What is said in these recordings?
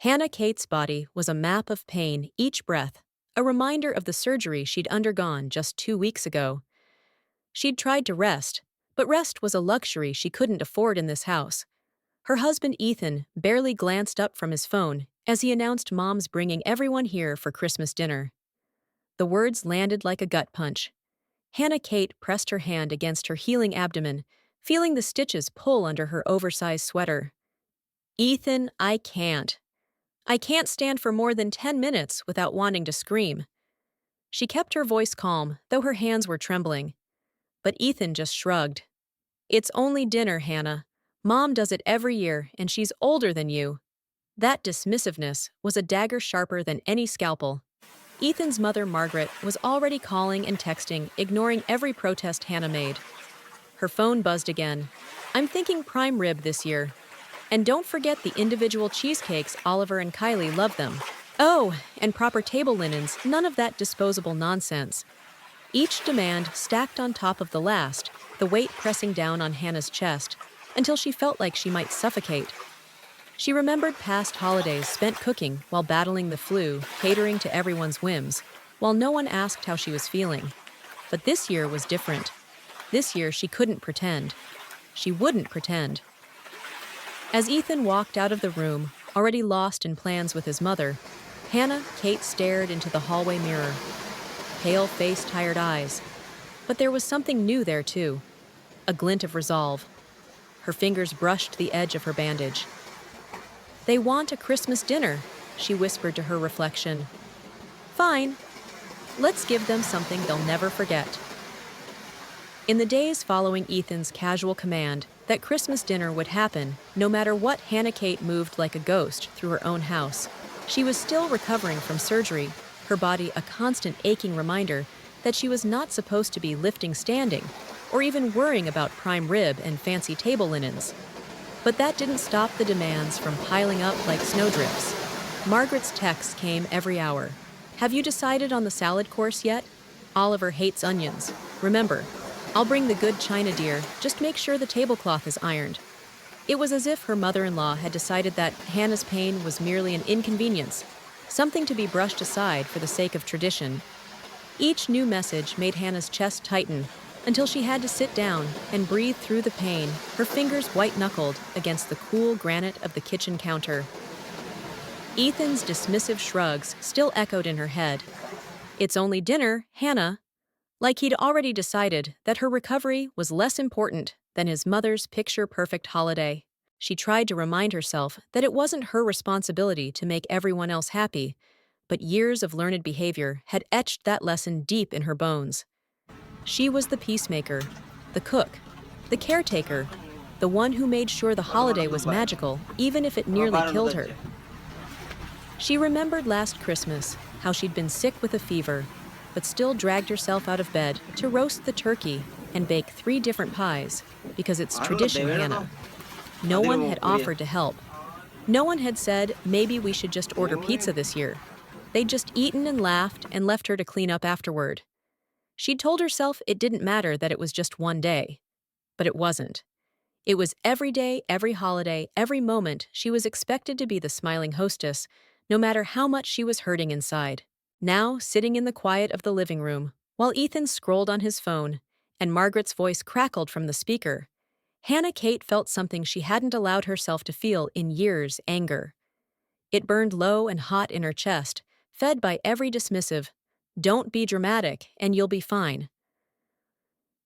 Hannah Kate's body was a map of pain each breath, a reminder of the surgery she'd undergone just 2 weeks ago. She'd tried to rest, but rest was a luxury she couldn't afford in this house. Her husband Ethan barely glanced up from his phone as he announced Mom's bringing everyone here for Christmas dinner. The words landed like a gut punch. Hannah Kate pressed her hand against her healing abdomen, feeling the stitches pull under her oversized sweater. Ethan, I can't. I can't stand for more than 10 minutes without wanting to scream. She kept her voice calm, though her hands were trembling. But Ethan just shrugged. It's only dinner, Hannah. Mom does it every year, and she's older than you. That dismissiveness was a dagger sharper than any scalpel. Ethan's mother, Margaret, was already calling and texting, ignoring every protest Hannah made. Her phone buzzed again. I'm thinking prime rib this year. And don't forget the individual cheesecakes. Oliver and Kylie love them. Oh, and proper table linens, none of that disposable nonsense. Each demand stacked on top of the last, the weight pressing down on Hannah's chest, until she felt like she might suffocate. She remembered past holidays spent cooking while battling the flu, catering to everyone's whims, while no one asked how she was feeling. But this year was different. This year she couldn't pretend. She wouldn't pretend. As Ethan walked out of the room, already lost in plans with his mother, Hannah Kate stared into the hallway mirror. Pale face, tired eyes. But there was something new there too. A glint of resolve. Her fingers brushed the edge of her bandage. They want a Christmas dinner, she whispered to her reflection. Fine. Let's give them something they'll never forget. In the days following Ethan's casual command that Christmas dinner would happen, no matter what, Hannah Kate moved like a ghost through her own house. She was still recovering from surgery, her body a constant aching reminder that she was not supposed to be lifting standing, or even worrying about prime rib and fancy table linens. But that didn't stop the demands from piling up like snowdrifts. Margaret's texts came every hour. Have you decided on the salad course yet? Oliver hates onions. Remember, I'll bring the good china, dear. Just make sure the tablecloth is ironed. It was as if her mother-in-law had decided that Hannah's pain was merely an inconvenience, something to be brushed aside for the sake of tradition. Each new message made Hannah's chest tighten until she had to sit down and breathe through the pain, her fingers white-knuckled against the cool granite of the kitchen counter. Ethan's dismissive shrugs still echoed in her head. It's only dinner, Hannah. Like he'd already decided that her recovery was less important than his mother's picture-perfect holiday. She tried to remind herself that it wasn't her responsibility to make everyone else happy, but years of learned behavior had etched that lesson deep in her bones. She was the peacemaker, the cook, the caretaker, the one who made sure the holiday was magical, even if it nearly killed her. She remembered last Christmas, how she'd been sick with a fever, but still dragged herself out of bed to roast the turkey and bake 3 different pies, because it's tradition, Hannah. No one had offered to help. No one had said, maybe we should just order pizza this year. They'd just eaten and laughed and left her to clean up afterward. She'd told herself it didn't matter that it was just one day. But it wasn't. It was every day, every holiday, every moment she was expected to be the smiling hostess, no matter how much she was hurting inside. Now, sitting in the quiet of the living room, while Ethan scrolled on his phone, and Margaret's voice crackled from the speaker, Hannah Kate felt something she hadn't allowed herself to feel in years: anger. It burned low and hot in her chest, fed by every dismissive, "Don't be dramatic, and you'll be fine."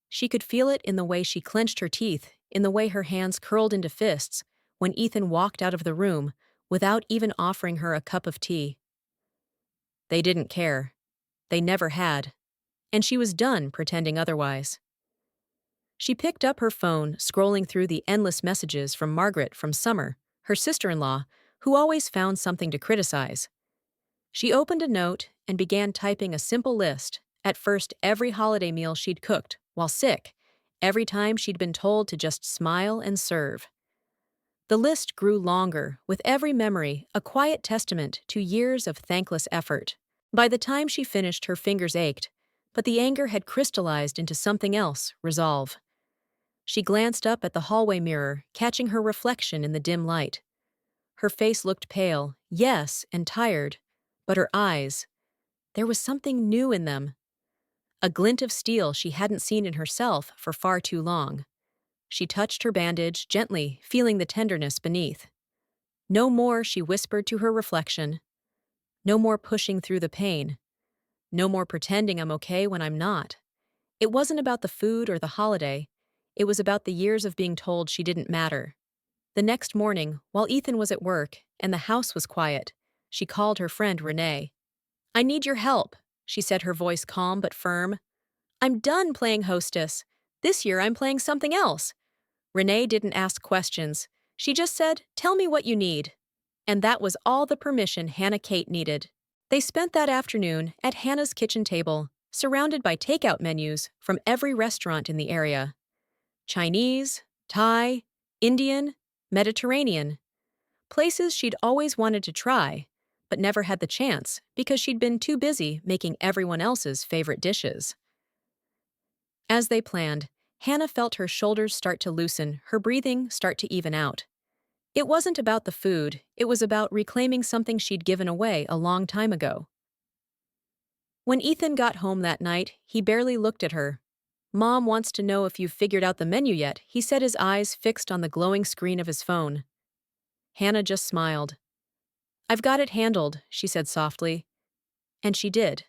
She could feel it in the way she clenched her teeth, in the way her hands curled into fists, when Ethan walked out of the room without even offering her a cup of tea. They didn't care. They never had. And she was done pretending otherwise. She picked up her phone, scrolling through the endless messages from Margaret from Summer, her sister-in-law, who always found something to criticize. She opened a note and began typing a simple list, at first every holiday meal she'd cooked, while sick, every time she'd been told to just smile and serve. The list grew longer, with every memory a quiet testament to years of thankless effort. By the time she finished, her fingers ached, but the anger had crystallized into something else: resolve. She glanced up at the hallway mirror, catching her reflection in the dim light. Her face looked pale, Yes, and tired. But her eyes, there was something new in them. A glint of steel she hadn't seen in herself for far too long. She touched her bandage gently, feeling the tenderness beneath. No more, she whispered to her reflection. No more pushing through the pain. No more pretending I'm okay when I'm not. It wasn't about the food or the holiday. It was about the years of being told she didn't matter. The next morning, while Ethan was at work and the house was quiet, she called her friend Renee. I need your help, she said, her voice calm but firm. I'm done playing hostess. This year I'm playing something else. Renee didn't ask questions. She just said, tell me what you need. And that was all the permission Hannah Kate needed. They spent that afternoon at Hannah's kitchen table, surrounded by takeout menus from every restaurant in the area. Chinese, Thai, Indian, Mediterranean. Places she'd always wanted to try, but never had the chance because she'd been too busy making everyone else's favorite dishes. As they planned, Hannah felt her shoulders start to loosen, her breathing start to even out. It wasn't about the food, it was about reclaiming something she'd given away a long time ago. When Ethan got home that night, he barely looked at her. Mom wants to know if you've figured out the menu yet, he said, his eyes fixed on the glowing screen of his phone. Hannah just smiled. I've got it handled, she said softly. And she did.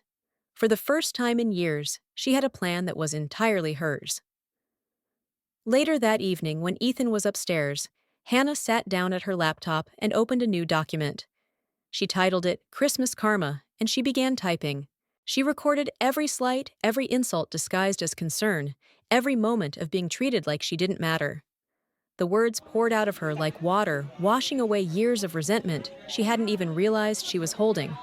For the first time in years, she had a plan that was entirely hers. Later that evening, when Ethan was upstairs, Hannah sat down at her laptop and opened a new document. She titled it Christmas Karma, and she began typing. She recorded every slight, every insult disguised as concern, every moment of being treated like she didn't matter. The words poured out of her like water, washing away years of resentment she hadn't even realized she was holding.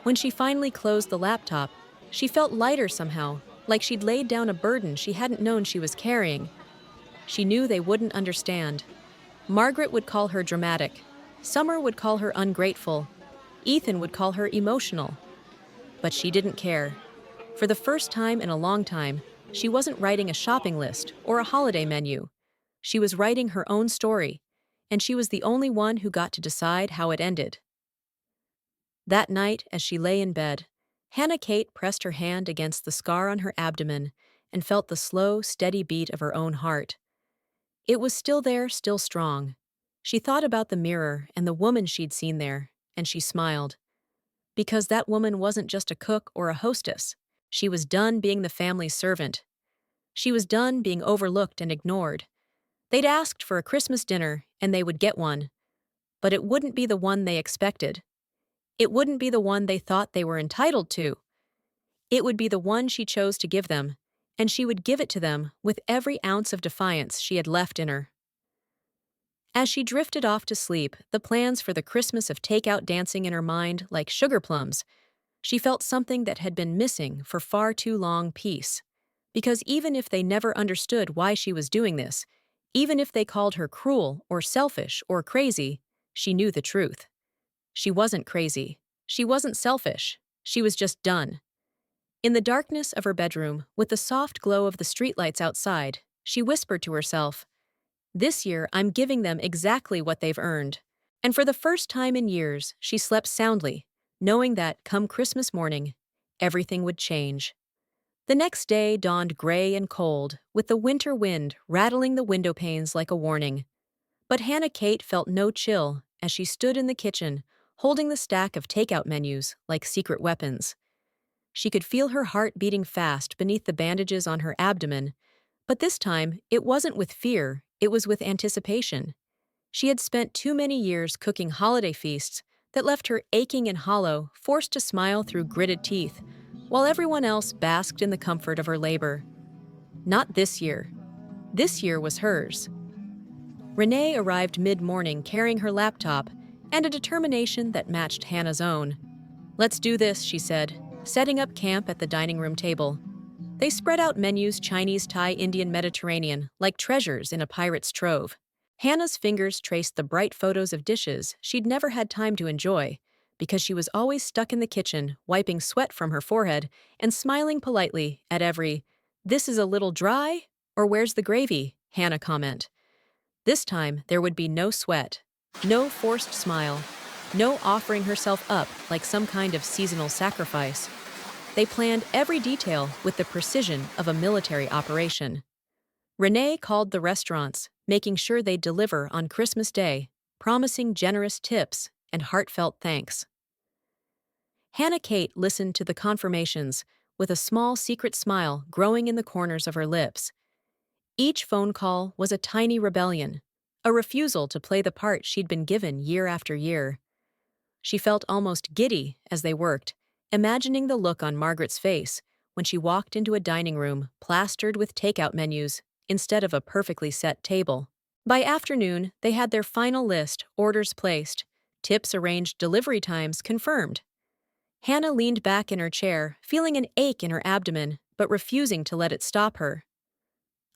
When she finally closed the laptop, she felt lighter somehow, like she'd laid down a burden she hadn't known she was carrying. She knew they wouldn't understand. Margaret would call her dramatic. Summer would call her ungrateful. Ethan would call her emotional. But she didn't care. For the first time in a long time, she wasn't writing a shopping list or a holiday menu. She was writing her own story, and she was the only one who got to decide how it ended. That night, as she lay in bed, Hannah Kate pressed her hand against the scar on her abdomen and felt the slow, steady beat of her own heart. It was still there, still strong. She thought about the mirror and the woman she'd seen there, and she smiled. Because that woman wasn't just a cook or a hostess. She was done being the family's servant. She was done being overlooked and ignored. They'd asked for a Christmas dinner, and they would get one. But it wouldn't be the one they expected. It wouldn't be the one they thought they were entitled to. It would be the one she chose to give them, and she would give it to them with every ounce of defiance she had left in her. As she drifted off to sleep, the plans for the Christmas of takeout dancing in her mind like sugar plums, she felt something that had been missing for far too long: peace. Because even if they never understood why she was doing this, even if they called her cruel or selfish or crazy, she knew the truth. She wasn't crazy. She wasn't selfish. She was just done. In the darkness of her bedroom, with the soft glow of the streetlights outside, she whispered to herself, this year I'm giving them exactly what they've earned. And for the first time in years, she slept soundly, knowing that, come Christmas morning, everything would change. The next day dawned gray and cold, with the winter wind rattling the window panes like a warning. But Hannah Kate felt no chill as she stood in the kitchen, holding the stack of takeout menus like secret weapons. She could feel her heart beating fast beneath the bandages on her abdomen, but this time it wasn't with fear, it was with anticipation. She had spent too many years cooking holiday feasts that left her aching and hollow, forced to smile through gritted teeth, while everyone else basked in the comfort of her labor. Not this year. This year was hers. Renee arrived mid-morning carrying her laptop and a determination that matched Hannah's own. Let's do this, she said, setting up camp at the dining room table. They spread out menus: Chinese, Thai, Indian, Mediterranean, like treasures in a pirate's trove. Hannah's fingers traced the bright photos of dishes she'd never had time to enjoy, because she was always stuck in the kitchen, wiping sweat from her forehead and smiling politely at every, "This is a little dry," or "Where's the gravy?" Hannah comment. This time, there would be no sweat, no forced smile, no offering herself up like some kind of seasonal sacrifice. They planned every detail with the precision of a military operation. Renee called the restaurants, making sure they'd deliver on Christmas Day, promising generous tips and heartfelt thanks. Hannah Kate listened to the confirmations with a small secret smile growing in the corners of her lips. Each phone call was a tiny rebellion, a refusal to play the part she'd been given year after year. She felt almost giddy as they worked, imagining the look on Margaret's face when she walked into a dining room plastered with takeout menus instead of a perfectly set table. By afternoon, they had their final list, orders placed, tips arranged, delivery times confirmed. Hannah leaned back in her chair, feeling an ache in her abdomen, but refusing to let it stop her.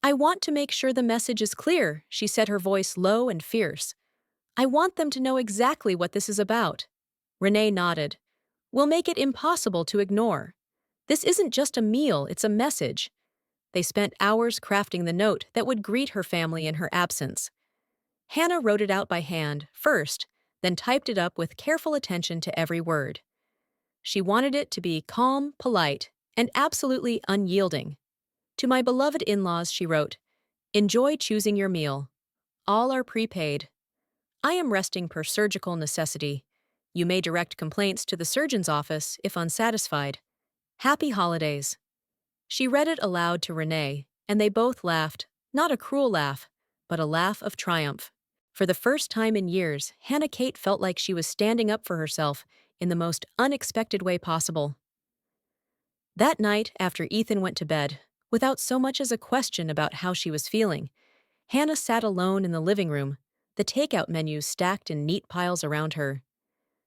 "I want to make sure the message is clear," she said, her voice low and fierce. "I want them to know exactly what this is about." Renee nodded. "We'll make it impossible to ignore. This isn't just a meal, it's a message." They spent hours crafting the note that would greet her family in her absence. Hannah wrote it out by hand, first, then typed it up with careful attention to every word. She wanted it to be calm, polite, and absolutely unyielding. "To my beloved in-laws," she wrote, "enjoy choosing your meal. All are prepaid. I am resting per surgical necessity. You may direct complaints to the surgeon's office if unsatisfied. Happy holidays." She read it aloud to Renee, and they both laughed, not a cruel laugh, but a laugh of triumph. For the first time in years, Hannah Kate felt like she was standing up for herself in the most unexpected way possible. That night, after Ethan went to bed, without so much as a question about how she was feeling, Hannah sat alone in the living room, the takeout menus stacked in neat piles around her.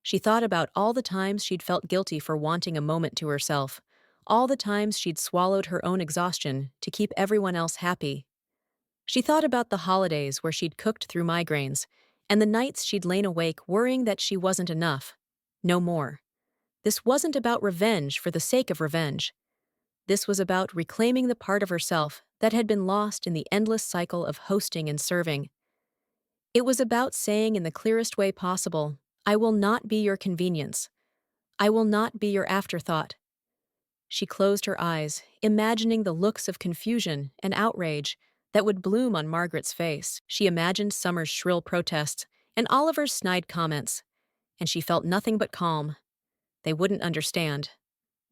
She thought about all the times she'd felt guilty for wanting a moment to herself, all the times she'd swallowed her own exhaustion to keep everyone else happy. She thought about the holidays where she'd cooked through migraines, and the nights she'd lain awake worrying that she wasn't enough. No more. This wasn't about revenge for the sake of revenge. This was about reclaiming the part of herself that had been lost in the endless cycle of hosting and serving. It was about saying in the clearest way possible, "I will not be your convenience. I will not be your afterthought." She closed her eyes, imagining the looks of confusion and outrage that would bloom on Margaret's face. She imagined Summer's shrill protests and Oliver's snide comments, and she felt nothing but calm. They wouldn't understand,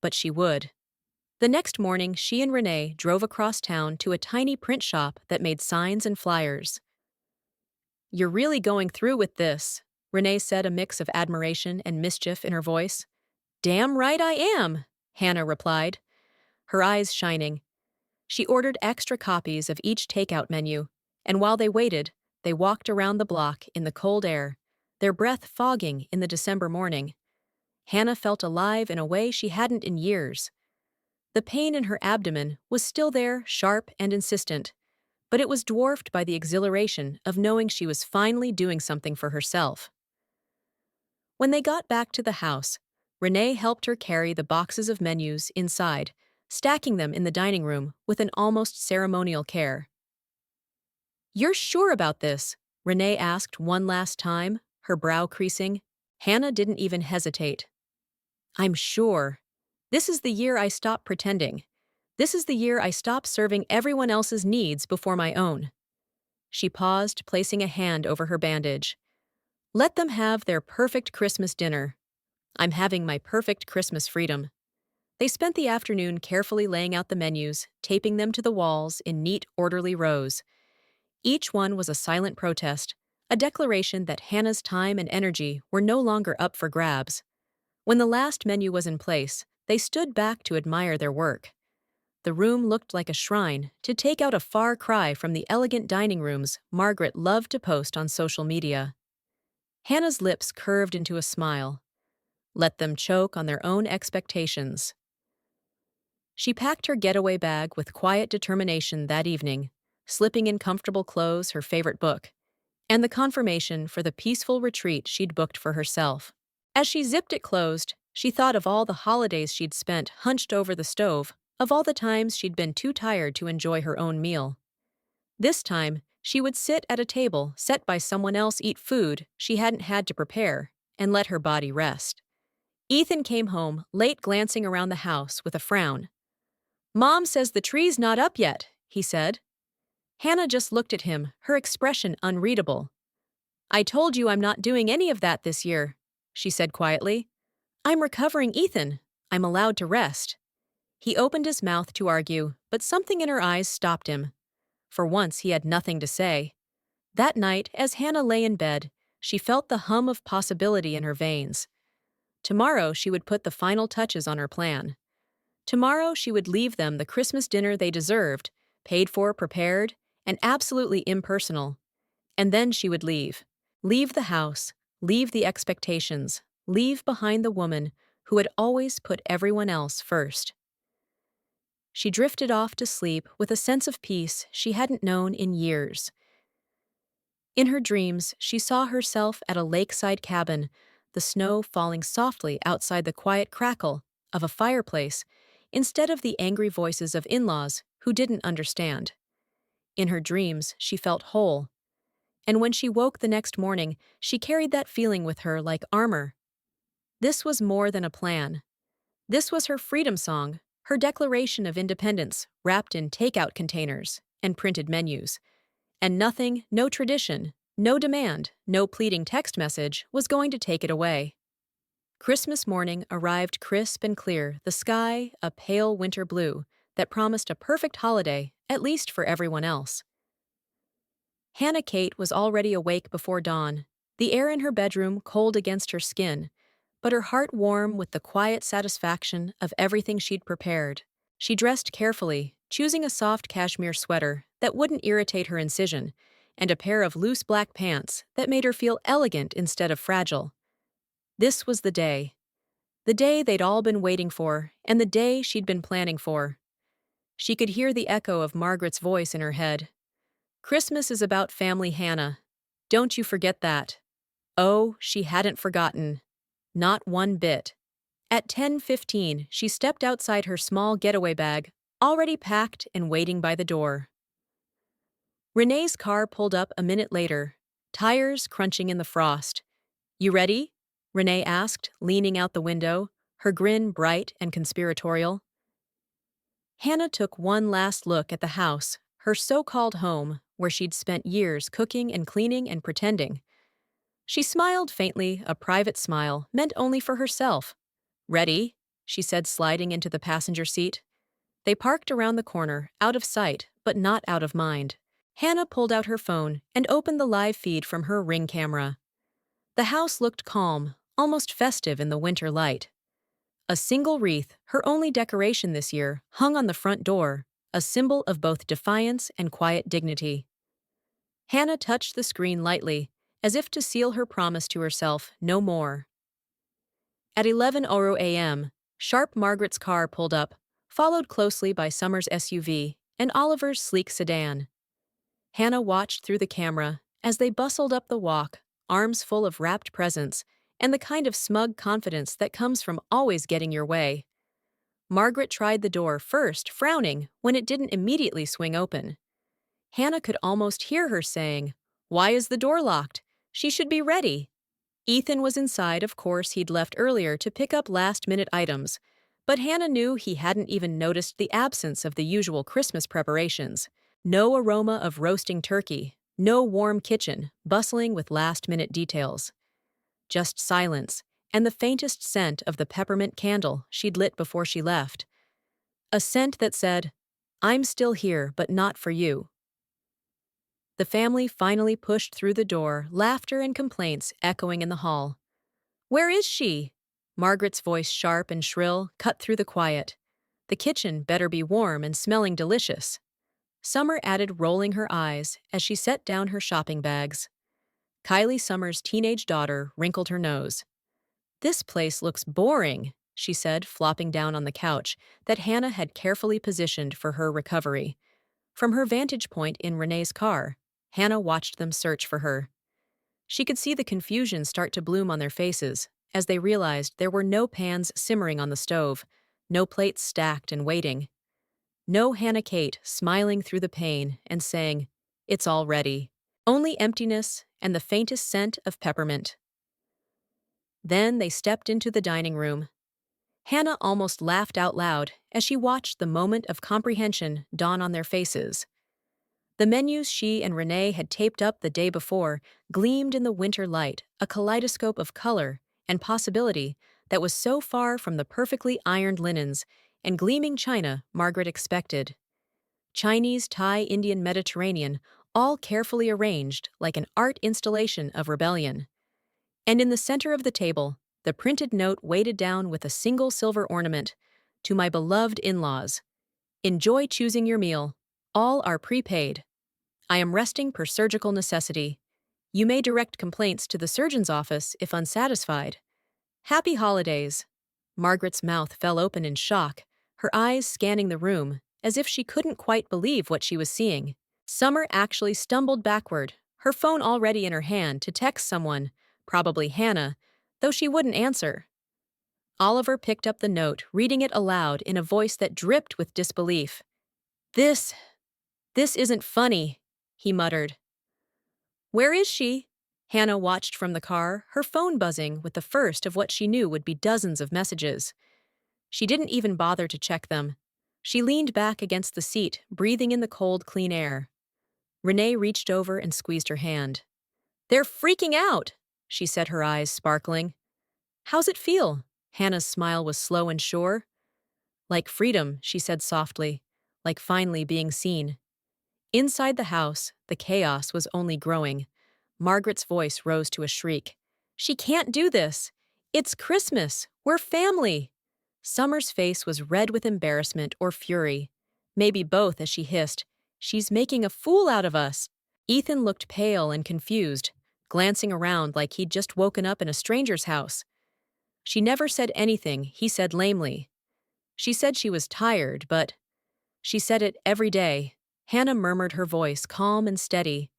but she would. The next morning, she and Renee drove across town to a tiny print shop that made signs and flyers. "You're really going through with this," Renee said, a mix of admiration and mischief in her voice. "Damn right I am," Hannah replied, her eyes shining. She ordered extra copies of each takeout menu, and while they waited, they walked around the block in the cold air, their breath fogging in the December morning. Hannah felt alive in a way she hadn't in years. The pain in her abdomen was still there, sharp and insistent, but it was dwarfed by the exhilaration of knowing she was finally doing something for herself. When they got back to the house, Renee helped her carry the boxes of menus inside, stacking them in the dining room with an almost ceremonial care. "You're sure about this?" Renee asked one last time, her brow creasing. Hannah didn't even hesitate. "I'm sure. This is the year I stop pretending. This is the year I stop serving everyone else's needs before my own." She paused, placing a hand over her bandage. "Let them have their perfect Christmas dinner. I'm having my perfect Christmas freedom." They spent the afternoon carefully laying out the menus, taping them to the walls in neat, orderly rows. Each one was a silent protest, a declaration that Hannah's time and energy were no longer up for grabs. When the last menu was in place, they stood back to admire their work. The room looked like a shrine, to take out a far cry from the elegant dining rooms Margaret loved to post on social media. Hannah's lips curved into a smile. Let them choke on their own expectations. She packed her getaway bag with quiet determination that evening, slipping in comfortable clothes, her favorite book, and the confirmation for the peaceful retreat she'd booked for herself. As she zipped it closed, she thought of all the holidays she'd spent hunched over the stove, of all the times she'd been too tired to enjoy her own meal. This time, she would sit at a table set by someone else, eat food she hadn't had to prepare, and let her body rest. Ethan came home, late, glancing around the house with a frown. "Mom says the tree's not up yet," he said. Hannah just looked at him, her expression unreadable. "I told you I'm not doing any of that this year," she said quietly. "I'm recovering, Ethan. I'm allowed to rest." He opened his mouth to argue, but something in her eyes stopped him. For once, he had nothing to say. That night, as Hannah lay in bed, she felt the hum of possibility in her veins. Tomorrow, she would put the final touches on her plan. Tomorrow, she would leave them the Christmas dinner they deserved, paid for, prepared, and absolutely impersonal. And then she would leave. Leave the house, leave the expectations, leave behind the woman who had always put everyone else first. She drifted off to sleep with a sense of peace she hadn't known in years. In her dreams, she saw herself at a lakeside cabin, the snow falling softly outside the quiet crackle of a fireplace, instead of the angry voices of in-laws who didn't understand. In her dreams, she felt whole. And when she woke the next morning, she carried that feeling with her like armor. This was more than a plan. This was her freedom song, her declaration of independence, wrapped in takeout containers and printed menus. And nothing, no tradition, no demand, no pleading text message was going to take it away. Christmas morning arrived crisp and clear, the sky a pale winter blue that promised a perfect holiday, at least for everyone else. Hannah Kate was already awake before dawn, the air in her bedroom cold against her skin, but her heart warm with the quiet satisfaction of everything she'd prepared. She dressed carefully, choosing a soft cashmere sweater that wouldn't irritate her incision, and a pair of loose black pants that made her feel elegant instead of fragile. This was the day. The day they'd all been waiting for, and the day she'd been planning for. She could hear the echo of Margaret's voice in her head. "Christmas is about family, Hannah. Don't you forget that." Oh, she hadn't forgotten. Not one bit. At 10:15, she stepped outside her small getaway bag, already packed and waiting by the door. Renee's car pulled up a minute later, tires crunching in the frost. "You ready?" Renee asked, leaning out the window, her grin bright and conspiratorial. Hannah took one last look at the house, her so-called home, where she'd spent years cooking and cleaning and pretending. She smiled faintly, a private smile meant only for herself. "Ready?" she said, sliding into the passenger seat. They parked around the corner, out of sight, but not out of mind. Hannah pulled out her phone and opened the live feed from her Ring camera. The house looked calm, almost festive in the winter light. A single wreath, her only decoration this year, hung on the front door, a symbol of both defiance and quiet dignity. Hannah touched the screen lightly, as if to seal her promise to herself, no more. At 11:00 a.m., sharp Margaret's car pulled up, followed closely by Summer's SUV and Oliver's sleek sedan. Hannah watched through the camera as they bustled up the walk, arms full of wrapped presents, and the kind of smug confidence that comes from always getting your way. Margaret tried the door first, frowning when it didn't immediately swing open. Hannah could almost hear her saying, "Why is the door locked? She should be ready." Ethan was inside, of course he'd left earlier to pick up last-minute items, but Hannah knew he hadn't even noticed the absence of the usual Christmas preparations. No aroma of roasting turkey, no warm kitchen, bustling with last-minute details. Just silence, and the faintest scent of the peppermint candle she'd lit before she left. A scent that said, "I'm still here, but not for you." The family finally pushed through the door, laughter and complaints echoing in the hall. "Where is she?" Margaret's voice, sharp and shrill, cut through the quiet. "The kitchen better be warm and smelling delicious." Summer added, rolling her eyes as she set down her shopping bags. Kylie Summer's teenage daughter wrinkled her nose. "This place looks boring," she said, flopping down on the couch that Hannah had carefully positioned for her recovery. From her vantage point in Renee's car, Hannah watched them search for her. She could see the confusion start to bloom on their faces as they realized there were no pans simmering on the stove, no plates stacked and waiting. No Hannah Kate smiling through the pain and saying, "It's all ready." Only emptiness and the faintest scent of peppermint. Then they stepped into the dining room. Hannah almost laughed out loud as she watched the moment of comprehension dawn on their faces. The menus she and Renee had taped up the day before gleamed in the winter light, a kaleidoscope of color and possibility that was so far from the perfectly ironed linens and gleaming china Margaret expected. Chinese, Thai, Indian, Mediterranean, all carefully arranged like an art installation of rebellion. And in the center of the table, the printed note weighted down with a single silver ornament: "To my beloved in-laws. Enjoy choosing your meal. All are prepaid. I am resting per surgical necessity. You may direct complaints to the surgeon's office if unsatisfied. Happy holidays." Margaret's mouth fell open in shock, her eyes scanning the room, as if she couldn't quite believe what she was seeing. Summer actually stumbled backward, her phone already in her hand, to text someone, probably Hannah, though she wouldn't answer. Oliver picked up the note, reading it aloud in a voice that dripped with disbelief. This isn't funny," he muttered. "Where is she?" Hannah watched from the car, her phone buzzing with the first of what she knew would be dozens of messages. She didn't even bother to check them. She leaned back against the seat, breathing in the cold, clean air. Renee reached over and squeezed her hand. "They're freaking out," she said, her eyes sparkling. "How's it feel?" Hannah's smile was slow and sure. "Like freedom," she said softly, "like finally being seen." Inside the house, the chaos was only growing. Margaret's voice rose to a shriek. "She can't do this! It's Christmas! We're family!" Summer's face was red with embarrassment or fury. Maybe both, as she hissed, "She's making a fool out of us!" Ethan looked pale and confused, glancing around like he'd just woken up in a stranger's house. "She never said anything," he said lamely. "She said she was tired, but—" "She said it every day." Hannah murmured, her voice calm and steady.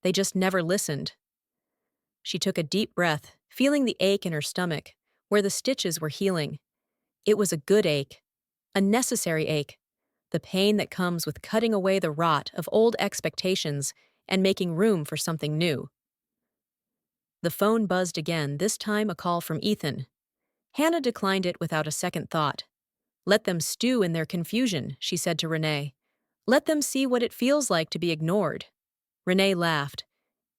"They just never listened." She took a deep breath, feeling the ache in her stomach, where the stitches were healing. It was a good ache, a necessary ache, the pain that comes with cutting away the rot of old expectations and making room for something new. The phone buzzed again, this time a call from Ethan. Hannah declined it without a second thought. "Let them stew in their confusion," she said to Renee. "Let them see what it feels like to be ignored." Renee laughed.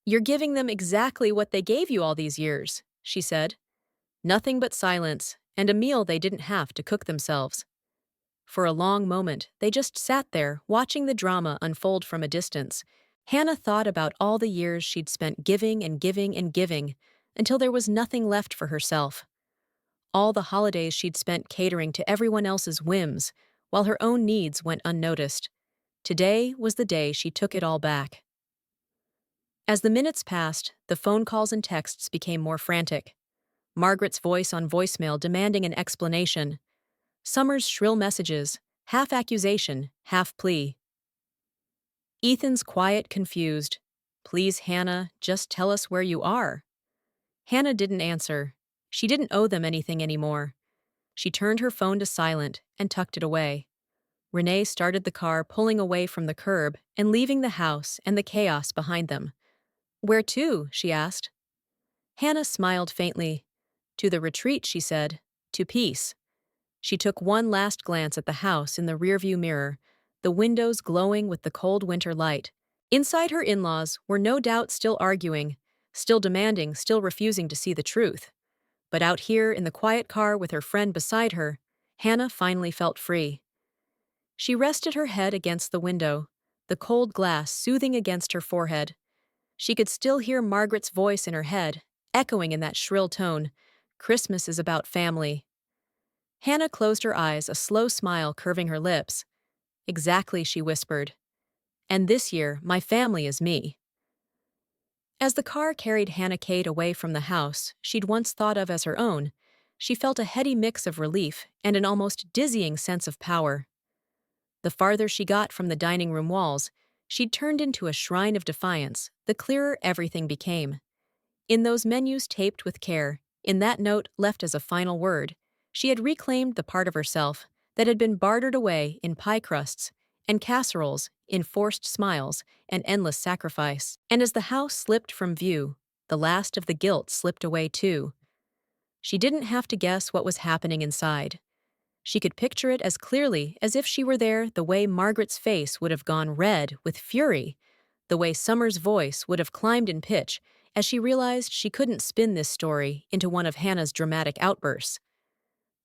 "You're giving them exactly what they gave you all these years," she said. "Nothing but silence, and a meal they didn't have to cook themselves." For a long moment, they just sat there, watching the drama unfold from a distance. Hannah thought about all the years she'd spent giving and giving and giving, until there was nothing left for herself. All the holidays she'd spent catering to everyone else's whims, while her own needs went unnoticed. Today was the day she took it all back. As the minutes passed, the phone calls and texts became more frantic. Margaret's voice on voicemail demanding an explanation. Summer's shrill messages, half accusation, half plea. Ethan's quiet, confused, "Please, Hannah, just tell us where you are." Hannah didn't answer. She didn't owe them anything anymore. She turned her phone to silent and tucked it away. Renee started the car, pulling away from the curb and leaving the house and the chaos behind them. "Where to?" she asked. Hannah smiled faintly. "To the retreat," she said. "To peace." She took one last glance at the house in the rearview mirror, the windows glowing with the cold winter light. Inside, her in-laws were no doubt still arguing, still demanding, still refusing to see the truth. But out here in the quiet car with her friend beside her, Hannah finally felt free. She rested her head against the window, the cold glass soothing against her forehead. She could still hear Margaret's voice in her head, echoing in that shrill tone, "Christmas is about family." Hannah closed her eyes, a slow smile curving her lips. "Exactly," she whispered. "And this year, my family is me." As the car carried Hannah Kate away from the house she'd once thought of as her own, she felt a heady mix of relief and an almost dizzying sense of power. The farther she got from the dining room walls, she'd turned into a shrine of defiance, the clearer everything became. In those menus taped with care, in that note left as a final word, she had reclaimed the part of herself that had been bartered away in pie crusts and casseroles, in forced smiles and endless sacrifice. And as the house slipped from view, the last of the guilt slipped away too. She didn't have to guess what was happening inside. She could picture it as clearly as if she were there, the way Margaret's face would have gone red with fury, the way Summer's voice would have climbed in pitch as she realized she couldn't spin this story into one of Hannah's dramatic outbursts.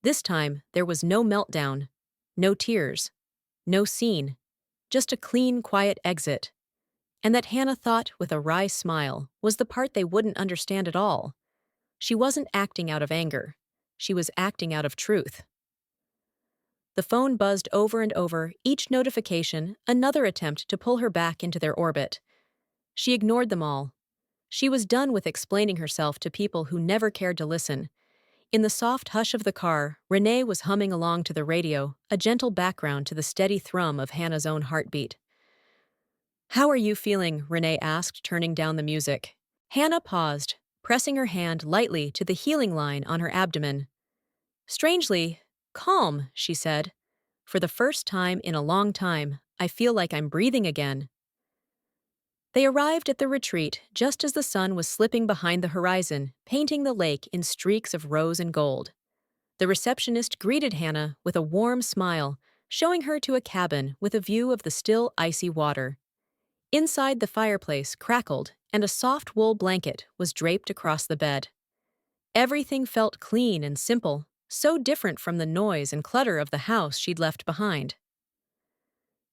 This time, there was no meltdown, no tears, no scene, just a clean, quiet exit. And that, Hannah thought with a wry smile, was the part they wouldn't understand at all. She wasn't acting out of anger. She was acting out of truth. The phone buzzed over and over, each notification another attempt to pull her back into their orbit. She ignored them all. She was done with explaining herself to people who never cared to listen. In the soft hush of the car, Renee was humming along to the radio, a gentle background to the steady thrum of Hannah's own heartbeat. "How are you feeling?" Renee asked, turning down the music. Hannah paused, pressing her hand lightly to the healing line on her abdomen. "Strangely calm," she said. "For the first time in a long time, I feel like I'm breathing again." They arrived at the retreat just as the sun was slipping behind the horizon, painting the lake in streaks of rose and gold. The receptionist greeted Hannah with a warm smile, showing her to a cabin with a view of the still, icy water. Inside, the fireplace crackled, and a soft wool blanket was draped across the bed. Everything felt clean and simple, so different from the noise and clutter of the house she'd left behind.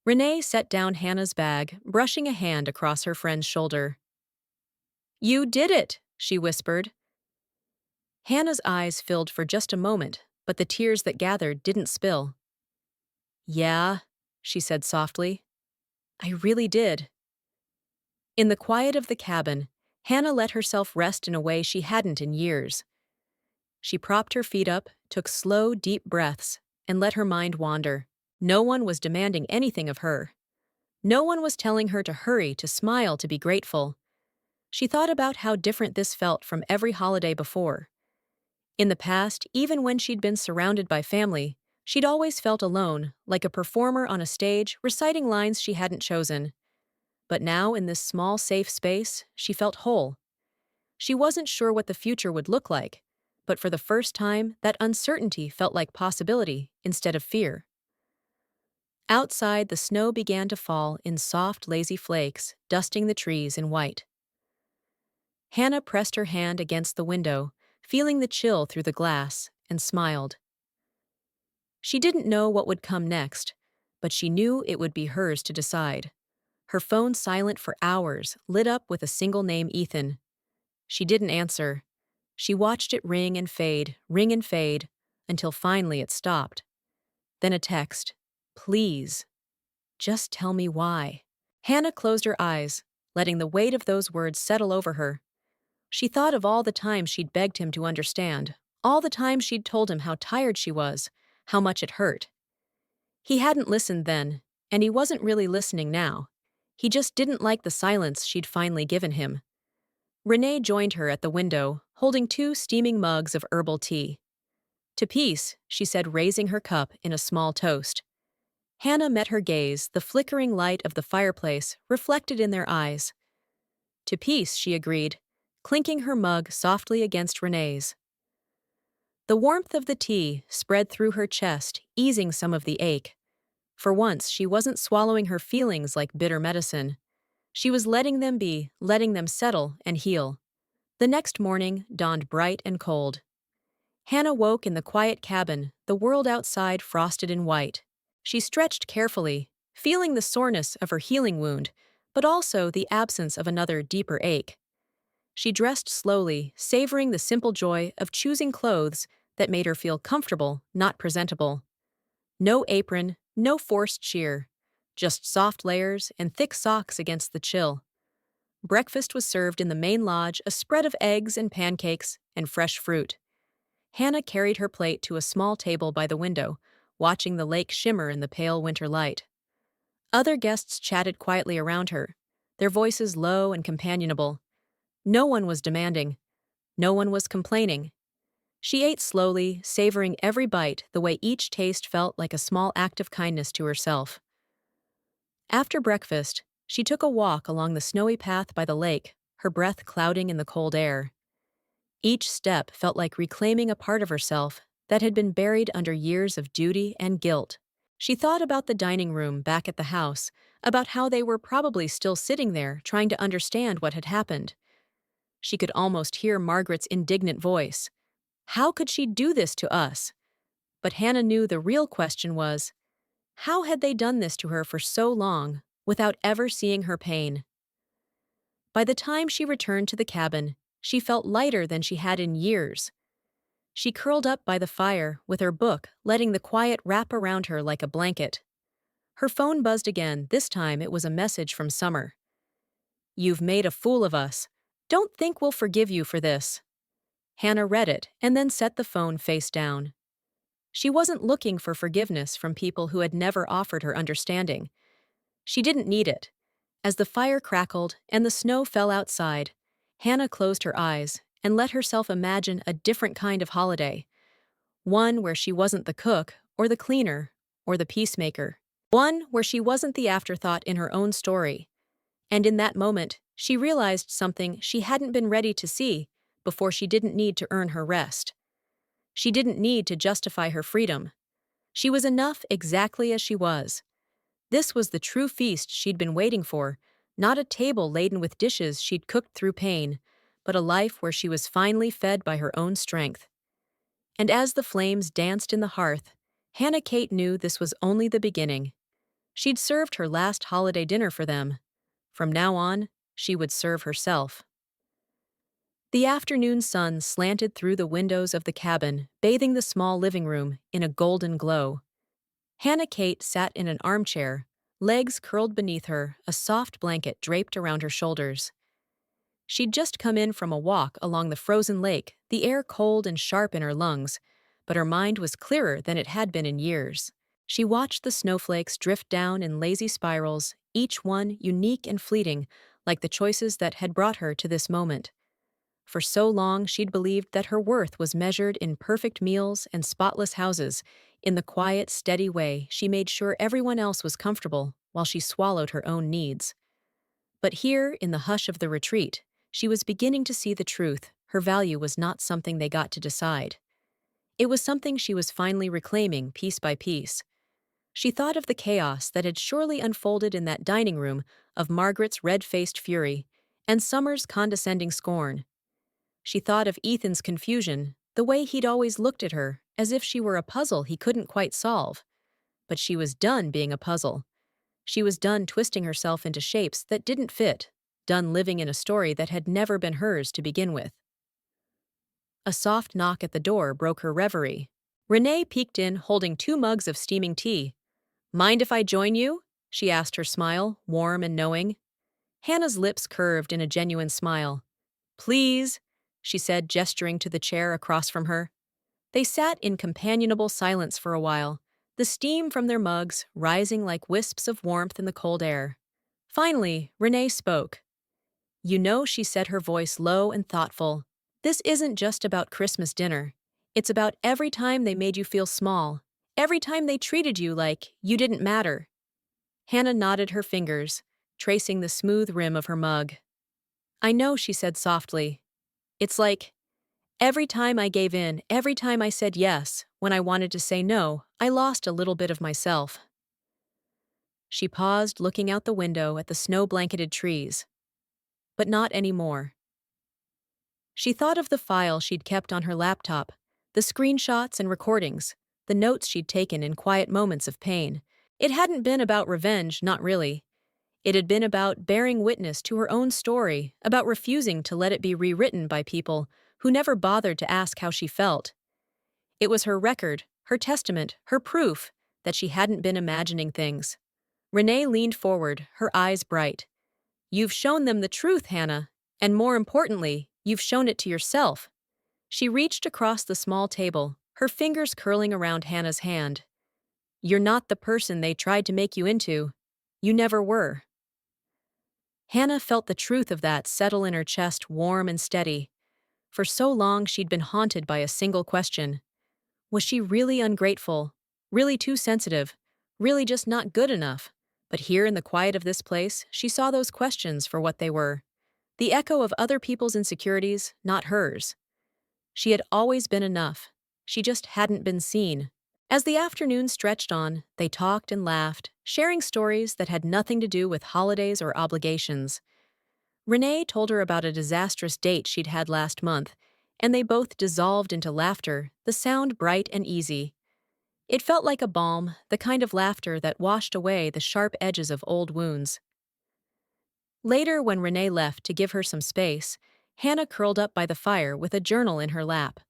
Renee set down Hannah's bag, brushing a hand across her friend's shoulder. "You did it," she whispered. Hannah's eyes filled for just a moment, but the tears that gathered didn't spill. "Yeah," she said softly. "I really did." In the quiet of the cabin, Hannah let herself rest in a way she hadn't in years. She propped her feet up, took slow, deep breaths, and let her mind wander. No one was demanding anything of her. No one was telling her to hurry, to smile, to be grateful. She thought about how different this felt from every holiday before. In the past, even when she'd been surrounded by family, she'd always felt alone, like a performer on a stage reciting lines she hadn't chosen. But now, in this small, safe space, she felt whole. She wasn't sure what the future would look like, but for the first time, that uncertainty felt like possibility instead of fear. Outside, the snow began to fall in soft, lazy flakes, dusting the trees in white. Hannah pressed her hand against the window, feeling the chill through the glass, and smiled. She didn't know what would come next, but she knew it would be hers to decide. Her phone silent for hours, lit up with a single name, Ethan. She didn't answer. She watched it ring and fade, until finally it stopped. Then a text. "Please, just tell me why." Hannah closed her eyes, letting the weight of those words settle over her. She thought of all the times she'd begged him to understand, all the times she'd told him how tired she was, how much it hurt. He hadn't listened then, and he wasn't really listening now. He just didn't like the silence she'd finally given him. Renee joined her at the window, holding 2 steaming mugs of herbal tea. "To peace," she said, raising her cup in a small toast. Hannah met her gaze, the flickering light of the fireplace reflected in their eyes. "To peace," she agreed, clinking her mug softly against Renee's. The warmth of the tea spread through her chest, easing some of the ache. For once, she wasn't swallowing her feelings like bitter medicine. She was letting them be, letting them settle and heal. The next morning dawned bright and cold. Hannah woke in the quiet cabin, the world outside frosted in white. She stretched carefully, feeling the soreness of her healing wound, but also the absence of another deeper ache. She dressed slowly, savoring the simple joy of choosing clothes that made her feel comfortable, not presentable. No apron, no forced sheer, just soft layers and thick socks against the chill. Breakfast was served in the main lodge, a spread of eggs and pancakes and fresh fruit. Hannah carried her plate to a small table by the window, watching the lake shimmer in the pale winter light. Other guests chatted quietly around her, their voices low and companionable. No one was demanding. No one was complaining. She ate slowly, savoring every bite the way each taste felt like a small act of kindness to herself. After breakfast, she took a walk along the snowy path by the lake, her breath clouding in the cold air. Each step felt like reclaiming a part of herself that had been buried under years of duty and guilt. She thought about the dining room back at the house, about how they were probably still sitting there trying to understand what had happened. She could almost hear Margaret's indignant voice. How could she do this to us? But Hannah knew the real question was, how had they done this to her for so long without ever seeing her pain? By the time she returned to the cabin, she felt lighter than she had in years. She curled up by the fire with her book, letting the quiet wrap around her like a blanket. Her phone buzzed again. This time it was a message from Summer. "You've made a fool of us. Don't think we'll forgive you for this." Hannah read it and then set the phone face down. She wasn't looking for forgiveness from people who had never offered her understanding. She didn't need it. As the fire crackled and the snow fell outside, Hannah closed her eyes and let herself imagine a different kind of holiday. One where she wasn't the cook, or the cleaner, or the peacemaker. One where she wasn't the afterthought in her own story. And in that moment, she realized something she hadn't been ready to see before. She didn't need to earn her rest. She didn't need to justify her freedom. She was enough exactly as she was. This was the true feast she'd been waiting for, not a table laden with dishes she'd cooked through pain, but a life where she was finally fed by her own strength. And as the flames danced in the hearth, Hannah Kate knew this was only the beginning. She'd served her last holiday dinner for them. From now on, she would serve herself. The afternoon sun slanted through the windows of the cabin, bathing the small living room in a golden glow. Hannah Kate sat in an armchair, legs curled beneath her, a soft blanket draped around her shoulders. She'd just come in from a walk along the frozen lake, the air cold and sharp in her lungs, but her mind was clearer than it had been in years. She watched the snowflakes drift down in lazy spirals, each one unique and fleeting, like the choices that had brought her to this moment. For so long, she'd believed that her worth was measured in perfect meals and spotless houses. In the quiet, steady way, she made sure everyone else was comfortable while she swallowed her own needs. But here, in the hush of the retreat, she was beginning to see the truth. Her value was not something they got to decide. It was something she was finally reclaiming piece by piece. She thought of the chaos that had surely unfolded in that dining room, of Margaret's red-faced fury, and Summer's condescending scorn. She thought of Ethan's confusion, the way he'd always looked at her, as if she were a puzzle he couldn't quite solve. But she was done being a puzzle. She was done twisting herself into shapes that didn't fit, done living in a story that had never been hers to begin with. A soft knock at the door broke her reverie. Renee peeked in, holding 2 mugs of steaming tea. "Mind if I join you?" she asked, her smile warm and knowing. Hannah's lips curved in a genuine smile. "Please," she said, gesturing to the chair across from her. They sat in companionable silence for a while, the steam from their mugs rising like wisps of warmth in the cold air. Finally, Renee spoke. "You know," she said, her voice low and thoughtful, "this isn't just about Christmas dinner. It's about every time they made you feel small, every time they treated you like you didn't matter." Hannah nodded her fingers, tracing the smooth rim of her mug. "I know," she said softly. "It's like every time I gave in, every time I said yes, when I wanted to say no, I lost a little bit of myself." She paused, looking out the window at the snow-blanketed trees. But not anymore. She thought of the file she'd kept on her laptop, the screenshots and recordings, the notes she'd taken in quiet moments of pain. It hadn't been about revenge, not really. It had been about bearing witness to her own story, about refusing to let it be rewritten by people who never bothered to ask how she felt. It was her record, her testament, her proof that she hadn't been imagining things. Renee leaned forward, her eyes bright. "You've shown them the truth, Hannah, and more importantly, you've shown it to yourself." She reached across the small table, her fingers curling around Hannah's hand. "You're not the person they tried to make you into. You never were." Hannah felt the truth of that settle in her chest, warm and steady. For so long she'd been haunted by a single question. Was she really ungrateful? Really too sensitive? Really just not good enough? But here in the quiet of this place, she saw those questions for what they were. The echo of other people's insecurities, not hers. She had always been enough. She just hadn't been seen. As the afternoon stretched on, they talked and laughed, sharing stories that had nothing to do with holidays or obligations. Renee told her about a disastrous date she'd had last month, and they both dissolved into laughter, the sound bright and easy. It felt like a balm, the kind of laughter that washed away the sharp edges of old wounds. Later, when Renee left to give her some space, Hannah curled up by the fire with a journal in her lap.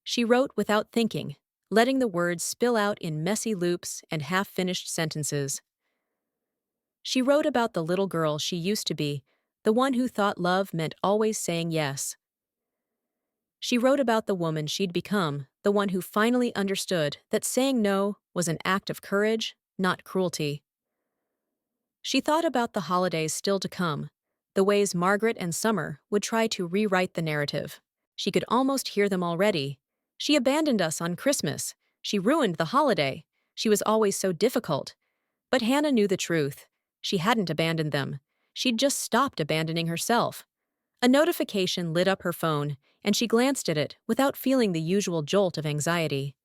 She wrote without thinking, letting the words spill out in messy loops and half-finished sentences. She wrote about the little girl she used to be, the one who thought love meant always saying yes. She wrote about the woman she'd become, the one who finally understood that saying no was an act of courage, not cruelty. She thought about the holidays still to come, the ways Margaret and Summer would try to rewrite the narrative. She could almost hear them already. She abandoned us on Christmas. She ruined the holiday. She was always so difficult. But Hannah knew the truth. She hadn't abandoned them. She'd just stopped abandoning herself. A notification lit up her phone, and she glanced at it without feeling the usual jolt of anxiety.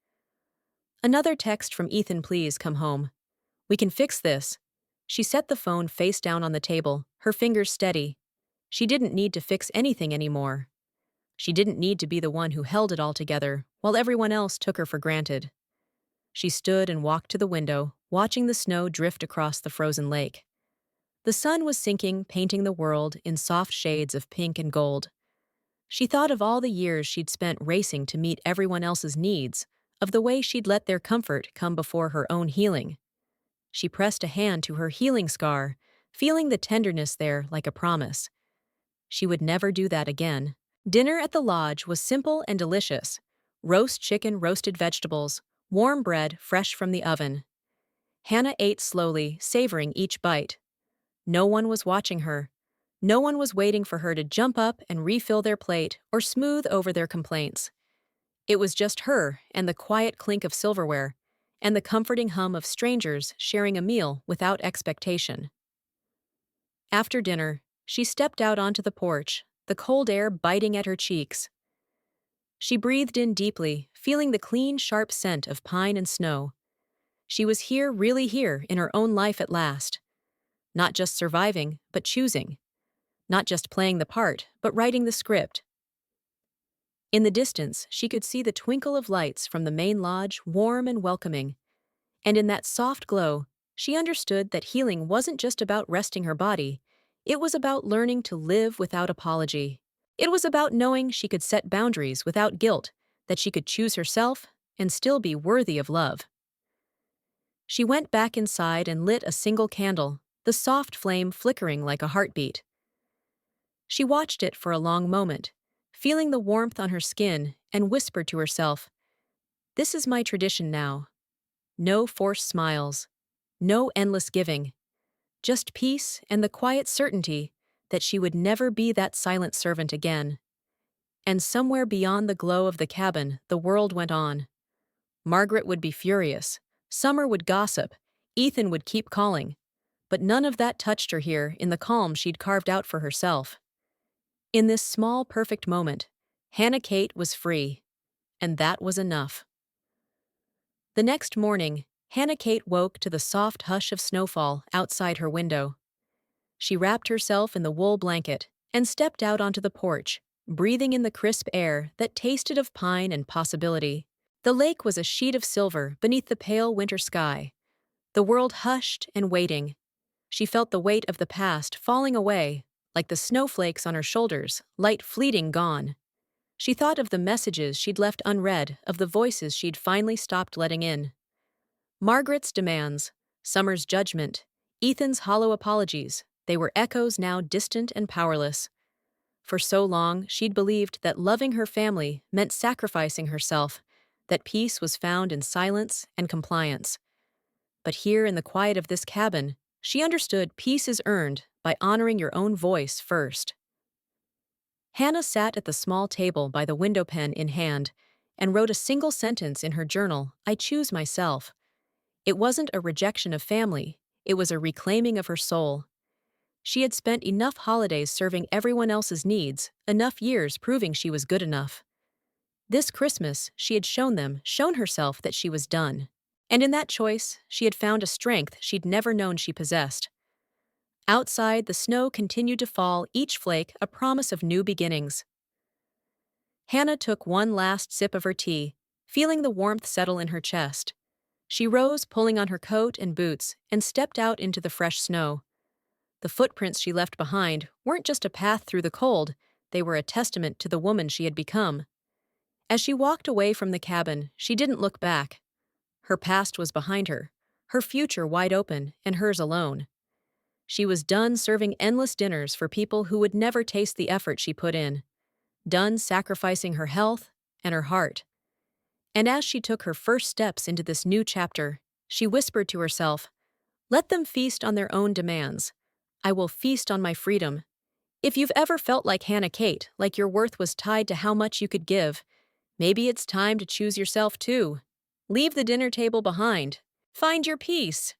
Another text from Ethan. Please come home. We can fix this. She set the phone face down on the table, her fingers steady. She didn't need to fix anything anymore. She didn't need to be the one who held it all together, while everyone else took her for granted. She stood and walked to the window, watching the snow drift across the frozen lake. The sun was sinking, painting the world in soft shades of pink and gold. She thought of all the years she'd spent racing to meet everyone else's needs, of the way she'd let their comfort come before her own healing. She pressed a hand to her healing scar, feeling the tenderness there like a promise. She would never do that again. Dinner at the lodge was simple and delicious. Roast chicken, roasted vegetables, warm bread fresh from the oven. Hannah ate slowly, savoring each bite. No one was watching her. No one was waiting for her to jump up and refill their plate or smooth over their complaints. It was just her and the quiet clink of silverware, and the comforting hum of strangers sharing a meal without expectation. After dinner, she stepped out onto the porch, the cold air biting at her cheeks. She breathed in deeply, feeling the clean, sharp scent of pine and snow. She was here, really here, in her own life at last. Not just surviving, but choosing. Not just playing the part, but writing the script. In the distance, she could see the twinkle of lights from the main lodge, warm and welcoming. And in that soft glow, she understood that healing wasn't just about resting her body. It was about learning to live without apology. It was about knowing she could set boundaries without guilt, that she could choose herself and still be worthy of love. She went back inside and lit a single candle, the soft flame flickering like a heartbeat. She watched it for a long moment, feeling the warmth on her skin, and whispered to herself, "This is my tradition now. No forced smiles, no endless giving, just peace and the quiet certainty that she would never be that silent servant again." And somewhere beyond the glow of the cabin, the world went on. Margaret would be furious. Summer would gossip. Ethan would keep calling. But none of that touched her here in the calm she'd carved out for herself. In this small, perfect moment, Hannah Kate was free. And that was enough. The next morning, Hannah Kate woke to the soft hush of snowfall outside her window. She wrapped herself in the wool blanket and stepped out onto the porch, breathing in the crisp air that tasted of pine and possibility. The lake was a sheet of silver beneath the pale winter sky. The world hushed and waiting. She felt the weight of the past falling away, like the snowflakes on her shoulders, light fleeting gone. She thought of the messages she'd left unread, of the voices she'd finally stopped letting in. Margaret's demands, Summer's judgment, Ethan's hollow apologies, they were echoes now distant and powerless. For so long, she'd believed that loving her family meant sacrificing herself, that peace was found in silence and compliance. But here in the quiet of this cabin, she understood peace is earned by honoring your own voice first. Hannah sat at the small table by the window pen in hand and wrote a single sentence in her journal, "I choose myself." It wasn't a rejection of family, it was a reclaiming of her soul. She had spent enough holidays serving everyone else's needs, enough years proving she was good enough. This Christmas, she had shown herself that she was done. And in that choice, she had found a strength she'd never known she possessed. Outside, the snow continued to fall, each flake a promise of new beginnings. Hannah took one last sip of her tea, feeling the warmth settle in her chest. She rose, pulling on her coat and boots, and stepped out into the fresh snow. The footprints she left behind weren't just a path through the cold, they were a testament to the woman she had become. As she walked away from the cabin, she didn't look back. Her past was behind her future wide open, and hers alone. She was done serving endless dinners for people who would never taste the effort she put in, done sacrificing her health and her heart. And as she took her first steps into this new chapter, she whispered to herself, "Let them feast on their own demands. I will feast on my freedom." If you've ever felt like Hannah Kate, like your worth was tied to how much you could give, maybe it's time to choose yourself too. Leave the dinner table behind. Find your peace.